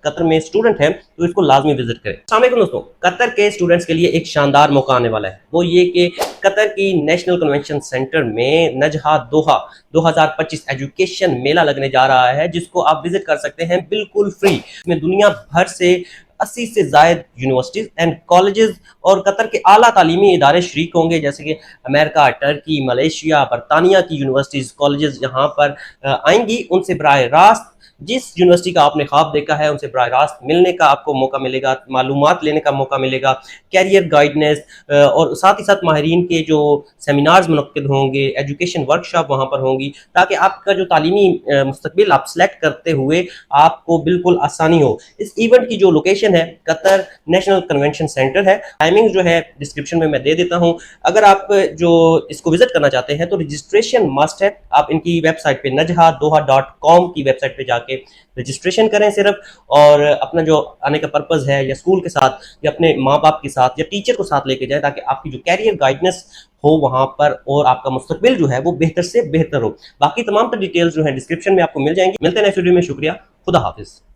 قطر میں اسٹوڈنٹ ہیں تو اس کو لازمی وزٹ کریں۔ السلام علیکم دوستوں، قطر کے اسٹوڈنٹس کے لیے ایک شاندار موقع آنے والا ہے، وہ یہ کہ قطر کی نیشنل کنونشن سینٹر میں نجہا دوحہ 2025 ایجوکیشن میلہ لگنے جا رہا ہے، جس کو آپ وزٹ کر سکتے ہیں بالکل فری۔ اس میں دنیا بھر سے 80 سے زائد یونیورسٹیز اینڈ کالجز اور قطر کے اعلیٰ تعلیمی ادارے شریک ہوں گے، جیسے کہ امریکہ، ٹرکی، ملیشیا، برطانیہ کی یونیورسٹیز، کالجز یہاں پر آئیں گی۔ ان سے براہ راست جس یونیورسٹی کا آپ نے خواب دیکھا ہے ان سے براہ راست ملنے کا آپ کو موقع ملے گا، معلومات لینے کا موقع ملے گا، کیریئر گائیڈنس اور ساتھ ہی ساتھ ماہرین کے جو سیمینارز منعقد ہوں گے، ایجوکیشن ورکشاپ وہاں پر ہوں گی، تاکہ آپ کا جو تعلیمی مستقبل آپ سلیکٹ کرتے ہوئے آپ کو بالکل آسانی ہو۔ اس ایونٹ کی جو لوکیشن ہے قطر نیشنل کنونشن سینٹر ہے۔ ٹائمنگ جو ہے ڈسکرپشن میں دے دیتا ہوں۔ اگر آپ جو اس کو وزٹ کرنا چاہتے ہیں تو رجسٹریشن مسٹ ہے۔ آپ ان کی ویب سائٹ پہ najhadoha.com کی ویب سائٹ پہ جا کے رجسٹریشن کریں صرف، اور اپنا جو آنے کا پرپز ہے یا اسکول کے ساتھ یا اپنے ماں باپ کے ساتھ یا ٹیچر کو ساتھ لے کے جائیں، تاکہ آپ کی جو کیریئر گائیڈنس ہو وہاں پر اور آپ کا مستقبل جو ہے وہ بہتر سے بہتر ہو۔ باقی تمام تر ڈیٹیلز جو ہیں ڈسکرپشن میں آپ کو مل جائیں گی۔ ملتے ہیں نیکسٹ ویڈیو میں، شکریہ، خدا حافظ۔